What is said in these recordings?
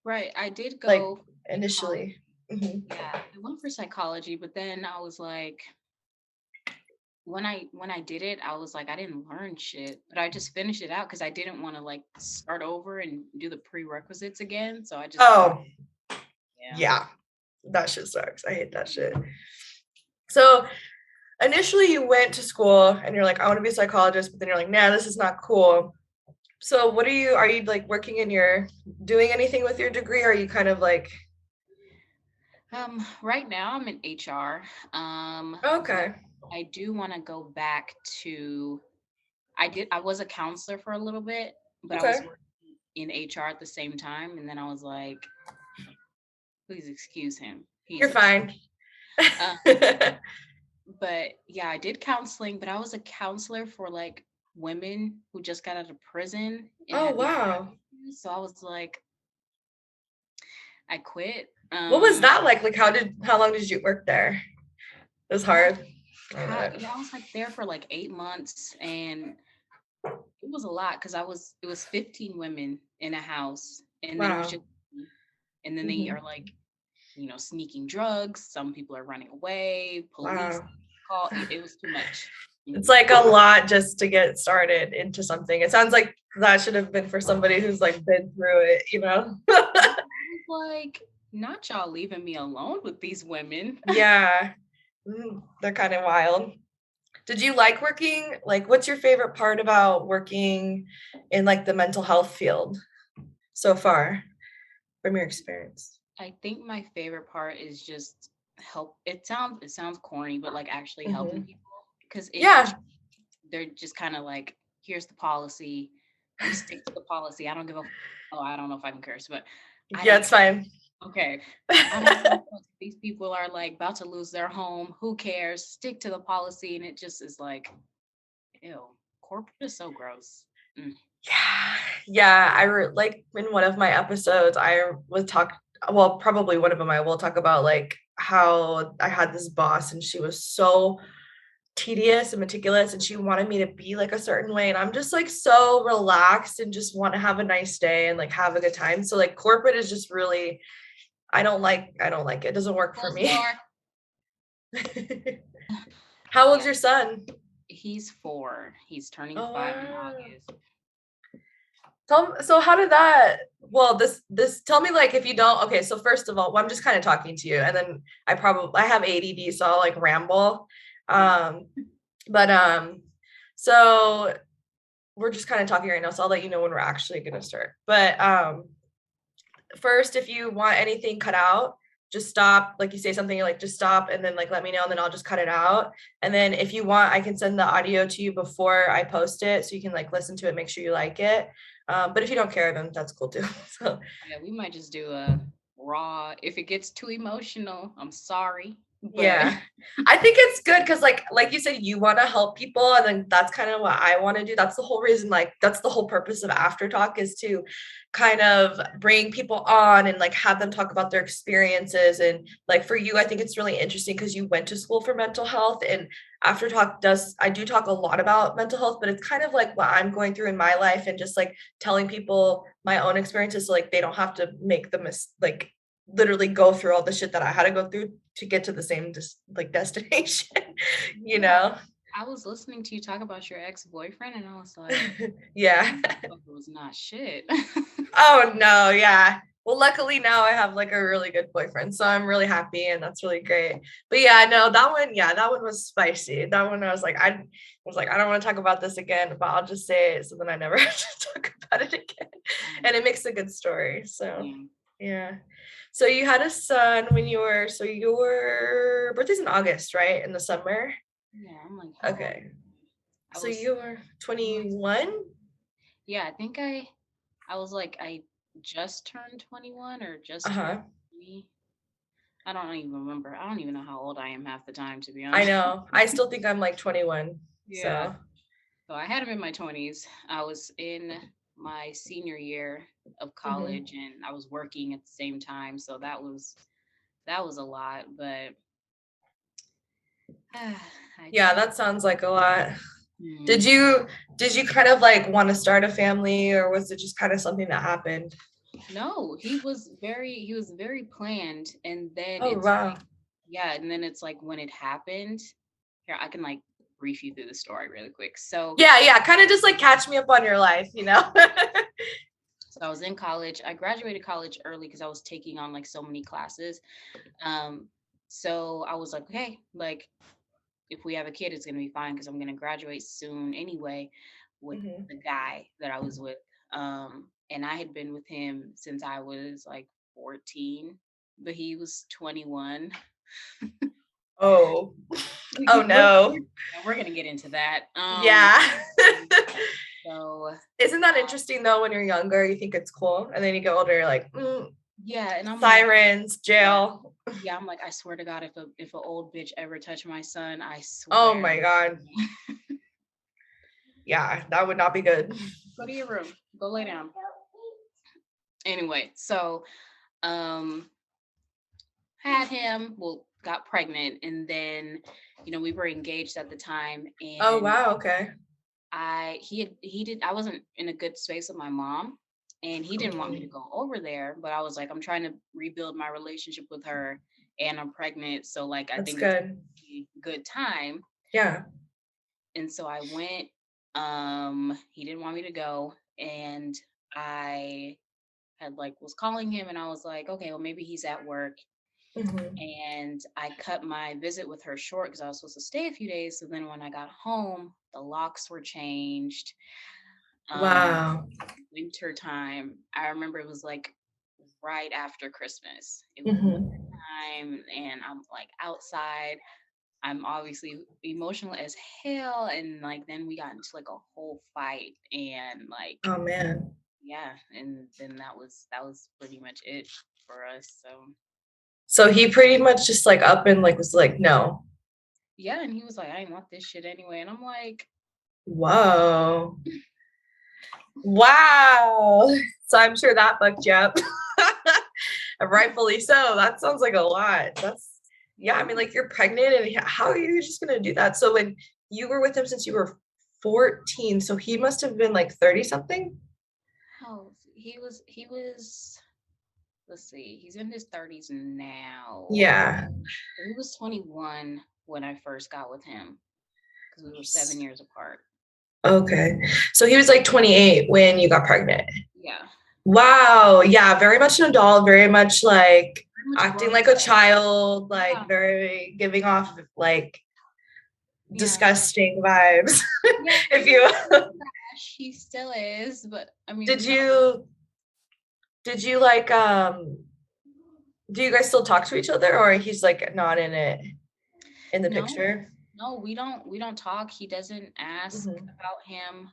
Right. I did like go to college. initially? Hmm. Yeah, I went for psychology, but then I was like, when I did it, I was like, I didn't learn shit, but I just finished it out because I didn't want to like start over and do the prerequisites again. So I just finished. Oh, Yeah. yeah. That shit sucks. I hate that shit. So initially you went to school and you're like, I want to be a psychologist, but then you're like, nah, this is not cool. So what are you like working in your, doing anything with your degree? Or are you kind of like, Right now I'm in HR. But okay, I do want to go back to. I was a counselor for a little bit, but I was okay, working in HR at the same time, and then I was like, please excuse him. you're He's upset. fine. Um, but yeah, I did counseling, but I was a counselor for like women who just got out of prison and Oh, had mental wow. issues. So I was like, I quit. What was that like? Like, how long did you work there? It was I hard. I bet. yeah, I was like there for like 8 months, and it was a lot because it was 15 women in a house, and then it was Wow. just me. And then they are Hmm. like, sneaking drugs. Some people are running away. Police Wow. call. It was too much. It's Mhm. like a lot just to get started into something. It sounds like that should have been for somebody who's like been through it, you know? Yeah, I was like, not y'all leaving me alone with these women. Yeah. They're kind of wild. Did you like working? Like, what's your favorite part about working in like the mental health field so far from your experience? I think my favorite part is just help. It sounds corny, but like actually helping Hmm. people because Yeah. they're just kind of like, here's the policy, you stick to the policy. I don't give a. Oh, I don't know if I can curse, but I Yeah, don't. it's fine. Okay, I don't give a fuck. These people are like about to lose their home. Who cares? Stick to the policy, and it just is like, ew. Corporate is so gross. Mm. Yeah, yeah. Like in one of my episodes, I was talk. Well, probably one of them. I will talk about like how I had this boss, and she was so tedious and meticulous, and she wanted me to be like a certain way, and I'm just like so relaxed and just want to have a nice day and like have a good time. So like corporate is just really, I don't like it. It doesn't work for Close the me. door. How old's Yeah, your son? he's 4. He's turning Oh 5 in wow. August. So how did that, well, this tell me like if you don't, okay, so first of all, well, I'm just kind of talking to you, and then I have ADD, so I'll like ramble. Mm. Um, but so we're just kind of talking right now, so I'll let you know when we're actually gonna start. But first, if you want anything cut out, just stop. Like you say something, you're like, just stop and then like let me know, and then I'll just cut it out. And then if you want, I can send the audio to you before I post it so you can like listen to it, make sure you like it. But if you don't care, then that's cool too. So Yeah, we might just do a raw. If it gets too emotional, I'm sorry, but yeah. I think it's good because like you said, you want to help people, and then that's kind of what I want to do. That's the whole reason, like that's the whole purpose of After Talk, is to kind of bring people on and like have them talk about their experiences. And like for you, I think it's really interesting because you went to school for mental health, and After Talk does, I do talk a lot about mental health, but it's kind of like what I'm going through in my life and just like telling people my own experiences so like they don't have to make the like literally go through all the shit that I had to go through to get to the same like destination, you yeah, know? I was listening to you talk about your ex-boyfriend, and I was like, Yeah. that motherfucker was not shit. Oh no, yeah. Well, luckily now I have like a really good boyfriend, so I'm really happy and that's really great. But yeah, no, that one, yeah, that one was spicy. That one I don't want to talk about this again, but I'll just say it so then I never have to talk about it again. And it makes a good story. So Yeah, yeah. So you had a son when you were, so your birthday's in August, right? In the summer? yeah. I'm like, how old? Okay. I So was you were 21? Yeah, I think I was like, I just turned 21 or just turned Uh-huh. 20. I don't even remember. I don't even know how old I am half the time, to be I honest. know. I still think I'm like 21. Yeah. So, So I had him in my 20s. I was in my senior year of mhm. college, and I was working at the same time, so that was a lot, but I Yeah, just that sounds like a lot. hmm. Did you kind of like want to start a family, or was it just kind of something that happened? No, he was very planned. And then Oh, it's wow. like, yeah, and then it's like when it happened, here, I can like brief you through the story really quick. Yeah, yeah, kind of just like catch me up on your life, you know? So I was in college. I graduated college early because I was taking on like so many classes. Um, so I was like, okay, like if we have a kid, it's gonna be fine because I'm gonna graduate soon anyway with Mhm. the guy that I was with. And I had been with him since I was like 14, but he was 21. Oh. We, Oh, we, we're, no. we're we're gonna get into that. Yeah. So Isn't that interesting though? When you're younger, you think it's cool, and then you get older, you're like, yeah, and I'm like, sirens, yeah, jail. yeah, I'm like, I swear to God, if an old bitch ever touch my son, I Oh swear. my God. Yeah, that would not be good. Go to your room. Go lay down. Anyway, so um had him, well, got pregnant, and then, we were engaged at the time, Oh, and wow. Okay. I wasn't in a good space with my mom, and he didn't want me to Mm, go over there, but I was like, I'm trying to rebuild my relationship with her, and I'm pregnant, so like I that's think it's good. a good time. Yeah. And so I went. He didn't want me to go, and I had like was calling him, and I was like, okay, well maybe he's at work. Mhm. And I cut my visit with her short because I was supposed to stay a few days. So then when I got home, the locks were changed. Um, Wow. Winter time. I remember it was like right after Christmas. It was winter Mhm. time, and I'm like outside. I'm obviously emotional as hell, and like then we got into like a whole fight, and like Oh, man. yeah, and then that was pretty much it for us. So So he pretty much just like up and like was like, no. yeah, and he was like, I didn't want this shit anyway, and I'm like, Whoa. Wow. So I'm sure that fucked you up. Rightfully so. That sounds like a lot. Yeah, I yeah. mean, like you're pregnant and how are you just gonna do that? So when you were with him since you were 14, so he must have been like 30 something? Oh, he was. Let's see, he's in his 30s now. Yeah. He was 21 when I first got with him because we were 7 years apart. Okay. So he was like 28 when you got pregnant. Yeah, Wow. Yeah, very much an adult, very much like pretty much acting grown like a up. child, Yeah, like very giving off like yeah, disgusting vibes. yeah. If He was you trash. He still is, but I mean, did we don't. you like do you guys still talk to each other or he's like not in it in the No, picture? no, we don't talk. He doesn't ask Hmm. about him.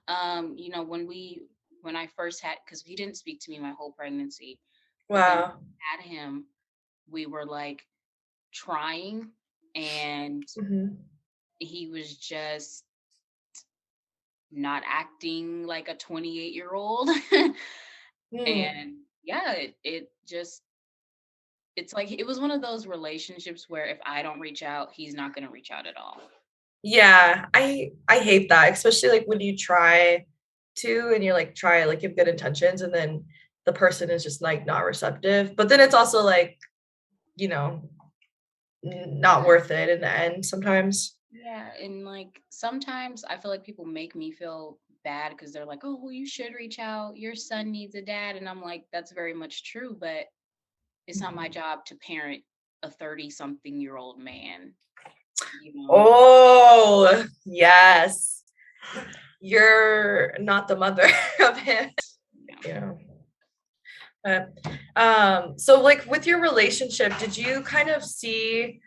When I first had, because he didn't speak to me my whole pregnancy, but then Wow. had him, we were like trying, and Hmm. he was just not acting like a 28-year-old. Mm. And yeah, it just it's like it was one of those relationships where if I don't reach out, he's not going to reach out at all. Yeah, I hate that, especially like when you try to and you're like try like you have good intentions and then the person is just like not receptive. But then it's also like, you know, not worth it in the end sometimes. Yeah, and like sometimes I feel like people make me feel bad because they're like, "Oh, well, you should reach out. Your son needs a dad." And I'm like, "That's very much true, but it's not my Mhm. job to parent a 30-something-year-old man, you know." Oh, yes. You're not the mother of him. Yeah. Yeah. But, so like with your relationship, did you kind of see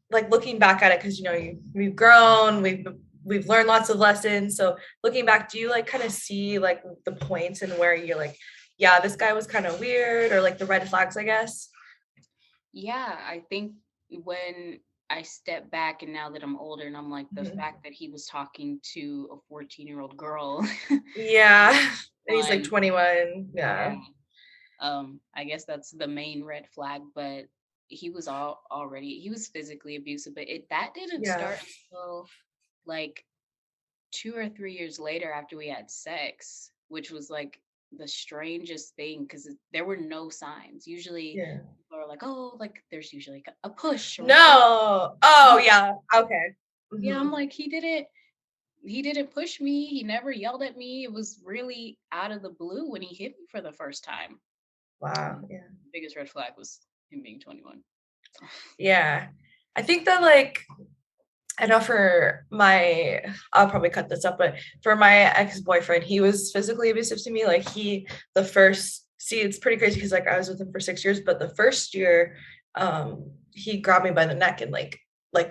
like looking back at it because we've grown, we've learned lots of lessons. So looking back, do you like kind of see like the points and where you're like, yeah, this guy was kind of weird, or like the red flags, I guess? Yeah, I think when I step back and now that I'm older and I'm like the Mhm. fact that he was talking to a 14-year-old girl, Yeah. And he's like one, 21. yeah. Yeah. I guess that's the main red flag, but he was physically abusive, but that didn't Yeah. start until like 2 or 3 years later after we had sex, which was like the strangest thing because there were no signs. Usually Yeah. people are like, oh, like there's usually like a push or a pull. No. Oh, yeah. Okay. Yeah, I'm Mhm. like, he didn't push me. He never yelled at me. It was really out of the blue when he hit me for the first time. Wow. Mm, Yeah. biggest red flag was him being 21. Yeah. I think that, like, I know for my I'll probably cut this up, but for my ex-boyfriend, he was physically abusive to me. Like the first see, it's pretty crazy because like I was with him for 6 years, but the first year, he grabbed me by the neck and like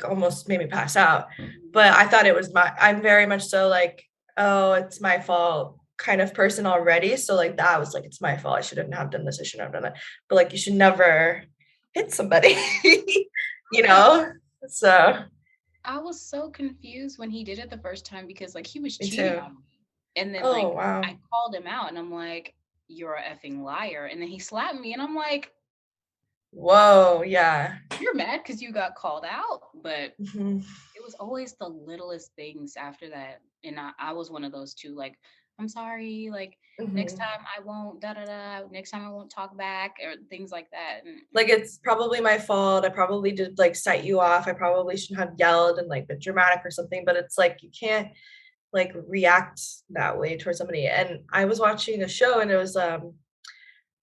almost made me pass out. But I thought it was I'm very much so like, oh, it's my fault kind of person already. So like that was like it's my fault. I shouldn't have done this. I shouldn't have done that. But like you should never hit somebody, you Yeah, know? So I was so confused when he did it the first time because like he was me cheating too. on me. And then Oh, like wow. I called him out and I'm like, you're a effing liar. And then he slapped me and I'm like, Whoa, yeah. you're mad because you got called out. But Mhm, it was always the littlest things after that. And I was one of those too, like, I'm sorry, like next mhm. time I won't da da da, next time I won't talk back or things like that. And Like, it's probably my fault. I probably did, like, set you off. I probably shouldn't have yelled and, like, been dramatic or something, but it's like you can't, like, react that way towards somebody. And I was watching a show and it was,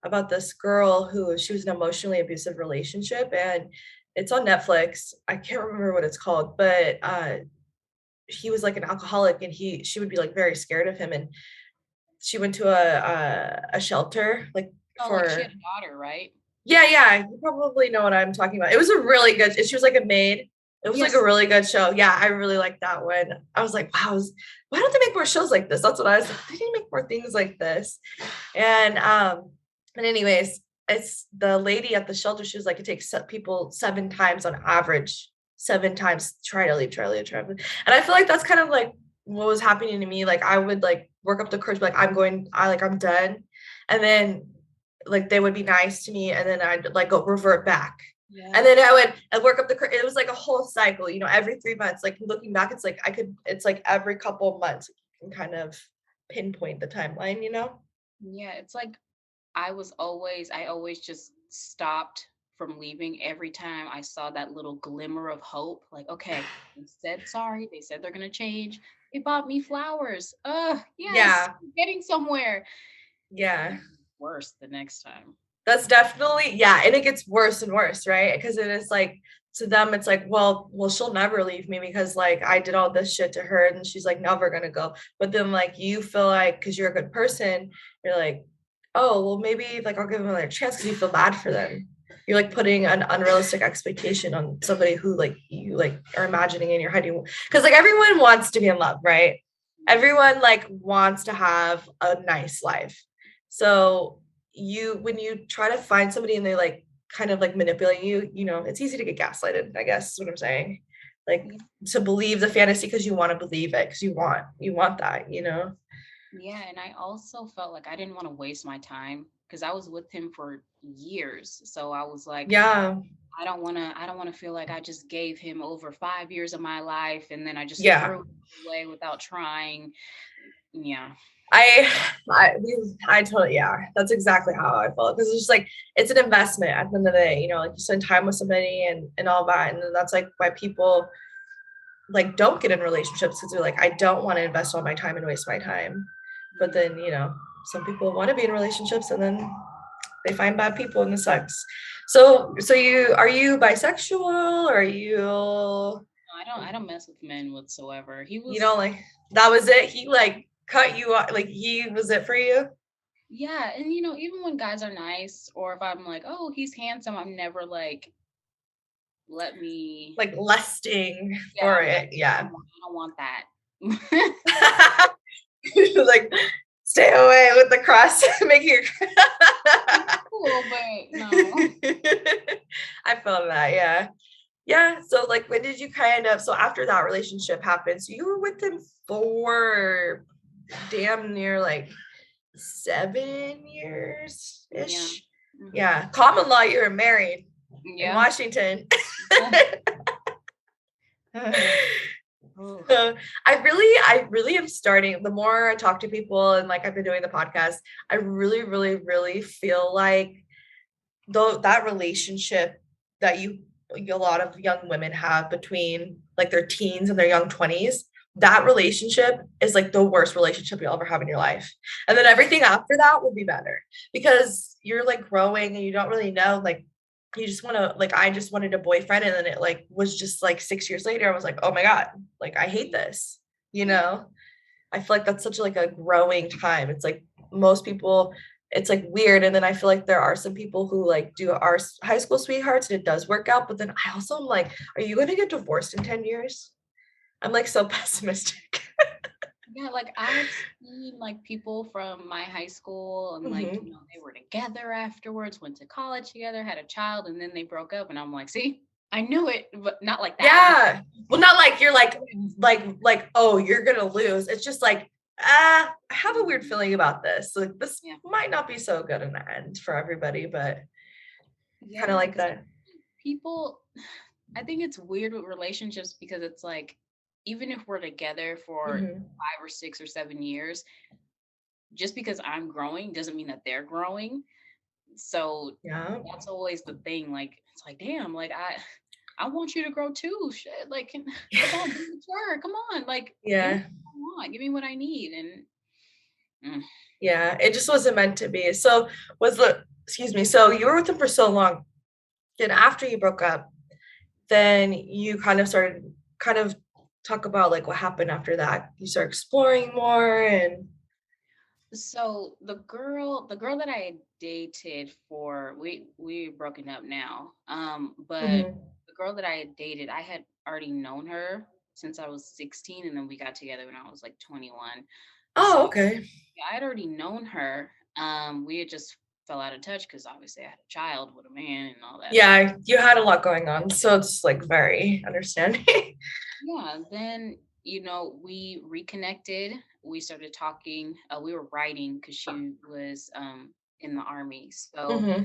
about this girl who she was in an emotionally abusive relationship, and it's on Netflix. I can't remember what it's called, but, he was, like, an alcoholic and she would be, like, very scared of him, and she went to a shelter, like, oh, like she had for a daughter, right? yeah, yeah, you probably know what I'm talking about. It was a really good she was like a maid. It was like a Yes. really good show. Yeah, I really liked that one. I was like, "Wow, why don't they make more shows like this?" That's what I was like, "They need to make more things like this." And, but anyways, it's the lady at the shelter, she was like, "It takes people 7 times on average, 7 times, try to leave, try to leave, try to leave." And I feel like that's kind of like what was happening to me. Like, I would, like, work up the courage, be like, I'm done." And then like they would be nice to me and then I'd like go revert back. And Yeah. then I'd work up it was like a whole cycle, every 3 months. Like looking back, it's like it's like every couple of months you can kind of pinpoint the timeline. Yeah. It's like I always just stopped from leaving every time I saw that little glimmer of hope. Like, okay, they said sorry. They said they're going to change. They bought me flowers. Yes, Yeah. we're getting somewhere. Yeah. Worse the next time. That's definitely yeah, and it gets worse and worse, right? Because it is like to them, it's like, well, she'll never leave me because like I did all this shit to her and she's like never gonna go. But then like you feel like because you're a good person, you're like, oh, well, maybe like I'll give them another chance because you feel bad for them. You're like putting an unrealistic expectation on somebody who like you like are imagining in your head. Because like everyone wants to be in love, right? Yes. Everyone like wants to have a nice life. So when you try to find somebody and they like kind of like manipulate you, it's easy to get gaslighted, I guess is what I'm saying. Like Yeah. to believe the fantasy because you want to believe it because you want that. Yeah. And I also felt like I didn't want to waste my time because I was with him for years. So I was like, Yeah. I don't want to feel like I just gave him over 5 years of my life and then I just Yeah. threw it away without trying. Yeah. I I totally yeah, that's exactly how I felt because it's just like it's an investment at the end of the day, like you spend time with somebody and all that, and then that's like why people like don't get in relationships because they're like, I don't want to invest all my time and waste my time. But Yeah. then, some people want to be in relationships and then they find bad people and it sucks. So are you bisexual or are I don't mess with men whatsoever. He you was know like that was it? He like cut you off, like he was it for you? Yeah, and even when guys are nice or if I'm like, "Oh, he's handsome," I'm never like, "Let me." Like lusting Yeah, for I'm like, it. Yeah. I don't want that." Like stay away with the cross, make your Cool, but no. I feel that, yeah. Yeah, so, like, when did you kind of so after that relationship happened, so you were with him for damn near, like, 7 Yeah. years-ish? Mhm. Yeah, common law, you were married in Yeah. Washington. Yeah. Oh, I really am starting, the more I talk to people and like I've been doing the podcast, I really, really, really feel like though that relationship that a lot of young women have between like their teens and their young 20s, that relationship is like the worst relationship you'll ever have in your life. And then everything after that will be better because you're like growing and you don't really know, like you just want to, like I just wanted a boyfriend and then it like was just like 6 years later I was like, oh my god, like I hate this, you yeah. know. I feel like that's such like a growing time. It's like most people, it's like weird. And then I feel like there are some people who like do our high school sweethearts and it does work out. But then I also am like, are you going to get divorced in 10 years? I'm like so pessimistic. Yeah, like I've seen like people from my high school and like, Hmm. they were together afterwards, went to college together, had a child, and then they broke up. And I'm like, see, I knew it, but not like that. Yeah. Well, not like you're like, oh, you're going to lose. It's just like, I have a weird feeling about this. Like this Yeah. might not be so good in the end for everybody, but kind of Yeah, like because that. people, I think it's weird with relationships because it's like, even if we're together for Hmm. 5 or 6 or 7 years, just because I'm growing doesn't mean that they're growing. So Yeah. that's always the thing. Like, it's like, damn, like I want you to grow too. Shit, like, come on, be mature. Come on, like, give me Yeah. what I want. Give me what I need. And mm, Yeah, it just wasn't meant to be. So was the excuse me, so you were with him for so long. Then after you broke up, then you kind of started kind of talk about like what happened after that. You start exploring more and so the girl that I had dated for we broken up now. But mhm. the girl that I had dated, I had already known her since I was 16, and then we got together when I was like 21. Oh, So okay. yeah, I had already known her. We had just fell out of touch because obviously I had a child with a man and all that stuff. Yeah, you had a lot going on. So it's like very understanding. Yeah, then we reconnected. We started talking. We were writing because she was in the army, so Hmm.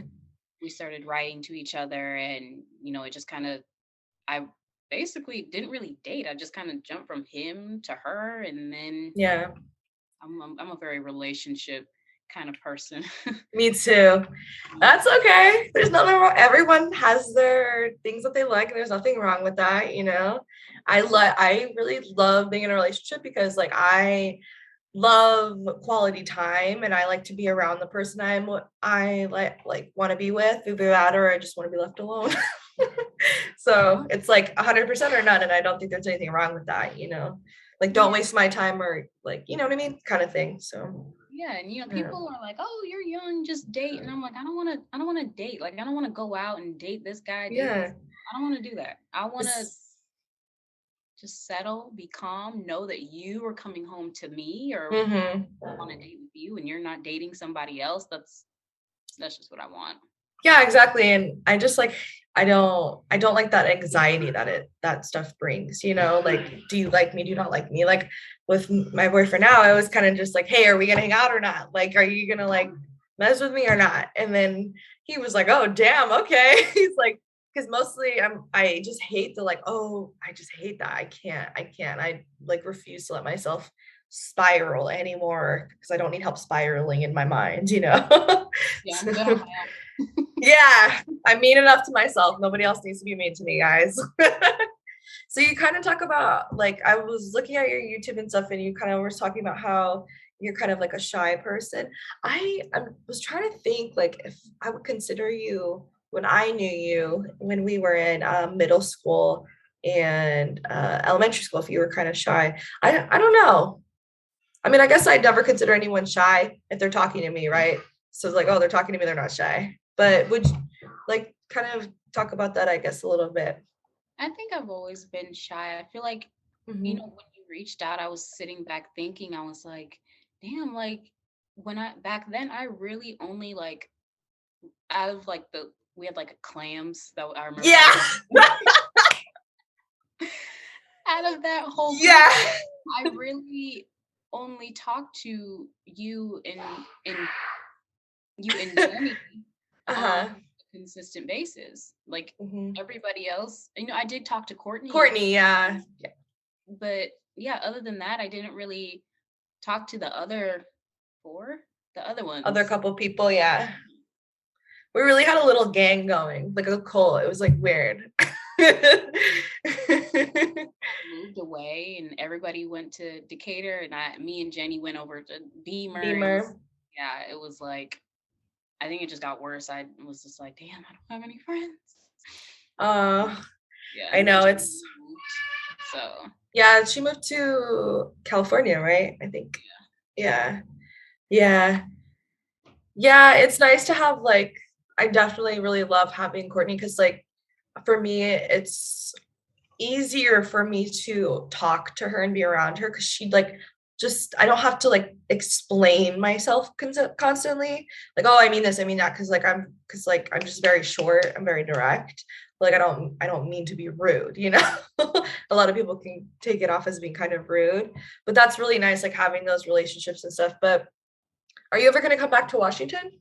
we started writing to each other, and it just kind of I basically didn't really date. I just kind of jumped from him to her, and then Yeah, I'm a very relationship kind of person. me too. That's okay. There's nothing wrong. Everyone has their things that they like, and there's nothing wrong with that, you know. I really love being in a relationship because like I love quality time and I like to be around the person I like want to be with, either that or I just want to be left alone. So Yeah, it's like 100% or none, and I don't think there's anything wrong with that, you know. Like don't yeah. waste my time or like you know what I mean, kind of thing. So Yeah, and yeah, people are like, "Oh, you're young, just date." And I'm like, I don't want to date. Like, I don't want to go out and date this guy, date this. yeah. I don't want to do that. I want to It's just settle, be calm, know that you are coming home to me or mhm. on a date with you and you're not dating somebody else. That's just what I want. Yeah, exactly. And I just like I don't like that anxiety that stuff brings, you know, like do you like me? Do you not like me? Like with my boyfriend now, I was kind of just like, hey, are we gonna hang out or not? Like, are you gonna like mess with me or not? And then he was like, oh damn, okay. He's like, because mostly I just hate the like, oh, I just hate that. I can't. I like refuse to let myself spiral anymore because I don't need help spiraling in my mind, you know. Yeah, I'm good on So my own. yeah, I'm mean enough to myself. Nobody else needs to be mean to me, guys. So you kind of talk about like I was looking at your YouTube and stuff, and you kind of were talking about how you're kind of like a shy person. I was trying to think like if I would consider you when I knew you when we were in middle school and elementary school. If you were kind of shy, I don't know. I mean, I guess I'd never consider anyone shy if they're talking to me, right? So it's like, oh, they're talking to me, they're not shy. But would you like kind of talk about that, I guess, a little bit? I think I've always been shy. I feel like, Hmm. when you reached out, I was sitting back thinking, I was like, damn, like when I back then, I really only like out of like we had like a clams that I remember that was Yeah. out of that whole group. Yeah. I really only talked to you and Jenny on Uh-huh. a consistent basis. Like Hmm. everybody else, I did talk to Courtney. Courtney, yeah. Yeah. But yeah, other than that, I didn't really talk to the other four, the other Other ones. couple people, yeah. We really had a little gang going, like a cult. It was like weird. Moved away and everybody went to Decatur and me and Jenny went over to Beamer. It was, Beamer. yeah, it was like, I think it just got worse. I was just like, damn, I don't have any friends. Uh, Yeah, I and then know Jenny it's moved. So yeah, she moved to California, right? I think. Yeah. Yeah. Yeah, it's nice to have like I definitely really love having Courtney because like for me it's easier for me to talk to her and be around her because she like just I don't have to like explain myself constantly like oh I mean this I mean that because like I'm just very short I'm very direct like I don't mean to be rude you know a lot of people can take it off as being kind of rude but that's really nice like having those relationships and stuff but are you ever going to come back to Washington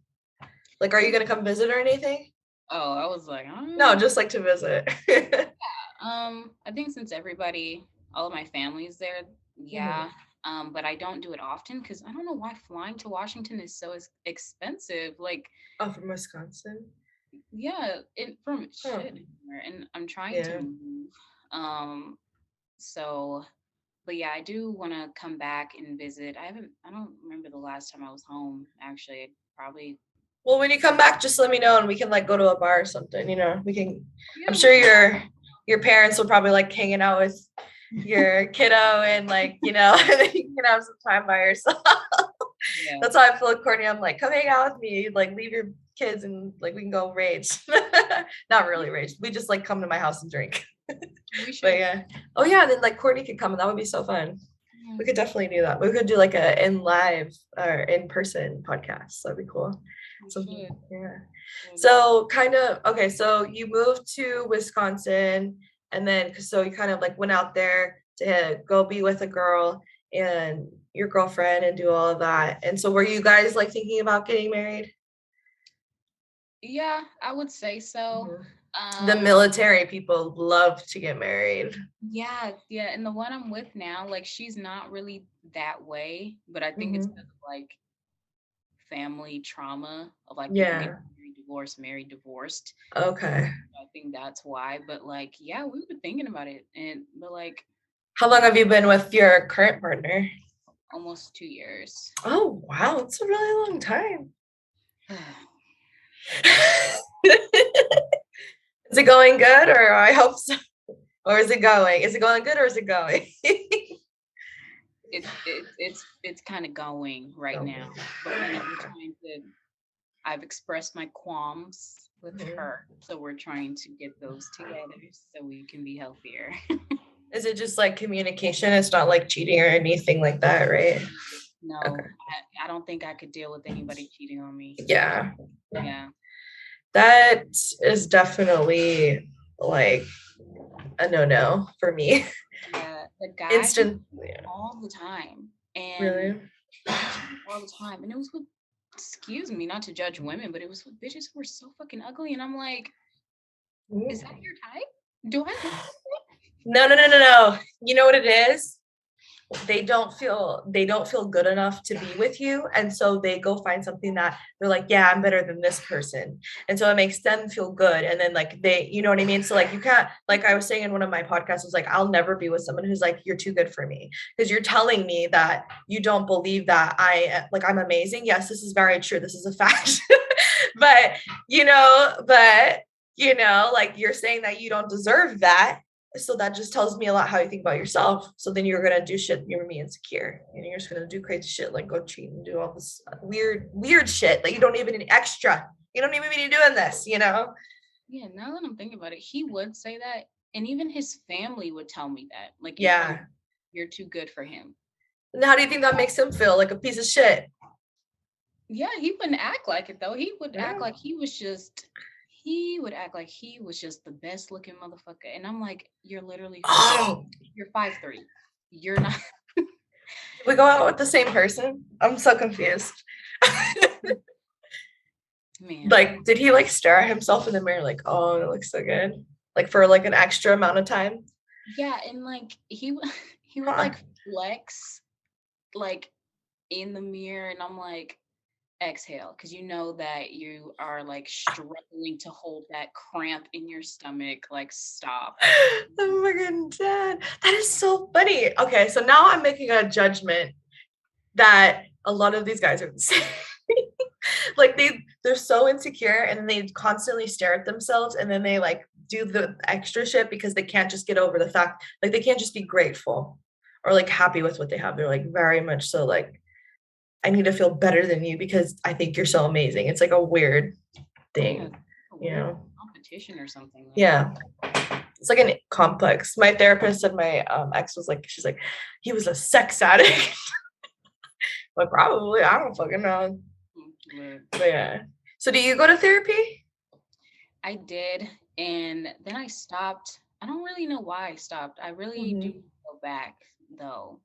like are you going to come visit or anything oh, I was like, no just like to visit. I think since all of my family's there, Mhm. yeah. But I don't do it often because I don't know why flying to Washington is so expensive. Like, Oh, from Wisconsin. yeah, from Oh, shit anywhere, and I'm trying to yeah. move. Um, so, but yeah, I do want to come back and visit. I don't remember the last time I was home. Actually, probably. Well, when you come back, just let me know and we can like go to a bar or something, you know. We can I'm Yeah, we sure can. your parents will probably like hanging out with your kiddo and like, you know, and then you can have some time by yourself. Yeah, That's how I feel with Courtney. I'm like, come hang out with me, like leave your kids and like we can go rage. Not really rage. We just like come to my house and drink. we But should. yeah. Oh yeah, then like Courtney could come and that would be so fun. Yeah, We could definitely do that. We could do like a in live or in person podcast. That'd be cool. we So should. yeah. Should. So kind of okay. So you moved to Wisconsin, and then so you kind of like went out there to go be with a girl and your girlfriend and do all of that. And so were you guys like thinking about getting married? Yeah, I would say so. Mhm. The Um, military people love to get married. yeah, yeah, and the one I'm with now, like she's not really that way, but I think it's because Hmm. of like family trauma of like people getting Yeah. married, divorced. Okay. I think that's why. But like, yeah, we were thinking about it, and but like How long have you been with your current partner? almost 2 years. Oh, wow. It's a really long time. it, Is it going good or I hope so? Or is it going? Is it going good or is it going? it's kind of going right Going. now, but we're trying to. I've expressed my qualms with Mhm. her, so we're trying to get those together so we can be healthier. Is it just like communication? It's not like cheating or anything like that, right? Okay. No, I don't think I could deal with anybody cheating on me. Yeah. Yeah, That is definitely like a no-no for me. yeah. The guy he Instant. cheated Yeah. all the time, and Really? he cheated all the time, and it was with. Excuse me, not to judge women, but it was with bitches who were so fucking ugly, and I'm like, is that your type? Do I look? No, no, no, no, no. You know what it is? They don't feel good enough to be with you and so they go find something that they're like yeah I'm better than this person and so it makes them feel good and then like they you know what I mean so like you can't like I was saying in one of my podcasts I was like I'll never be with someone who's like you're too good for me because you're telling me that you don't believe that I'm amazing yes this is very true this is a fact but like you're saying that you don't deserve that so that just tells me a lot how you think about yourself. So then you're gonna do shit, you're gonna be insecure. And you're just gonna do crazy shit like go cheat and do all this weird shit that you don't even need extra. You don't even need doing this, you know? Yeah, now that I'm thinking about it, he would say that, and even his family would tell me that, like in front of Yeah. me, you're too good for him. And how do you think that makes him feel? Like a piece of shit. Yeah, he wouldn't act like it though. Yeah. He would act like he was just the best looking motherfucker. And I'm like, you're literally 5'8". Oh, You're 5'3". You're not. did we go out with the same person? I'm so confused. Man. Like, did he like stare at himself in the mirror like, oh, it looks so good? Like for like an extra amount of time? Yeah, and like he would Huh. like flex like in the mirror, and I'm like, exhale, because you know that you are like struggling to hold that cramp in your stomach. Like, stop. Oh my god, dad. That is so funny. Okay, so now I'm making a judgment that a lot of these guys are the same. Like they're so insecure and then they constantly stare at themselves and then they like do the extra shit because they can't just get over the fact like they can't just be grateful or like happy with what they have. They're like very much so like I need to feel better than you because I think you're so amazing. It's like a weird Yeah, thing, it's a you weird know. competition or something. Like, Yeah. It's like an complex. My therapist and my ex was like, she's like, he was a sex addict. Like probably, I don't fucking know. look, But yeah. So do you go to therapy? I did, and then I stopped. I don't really know why I stopped. I really do Mhm. go back though.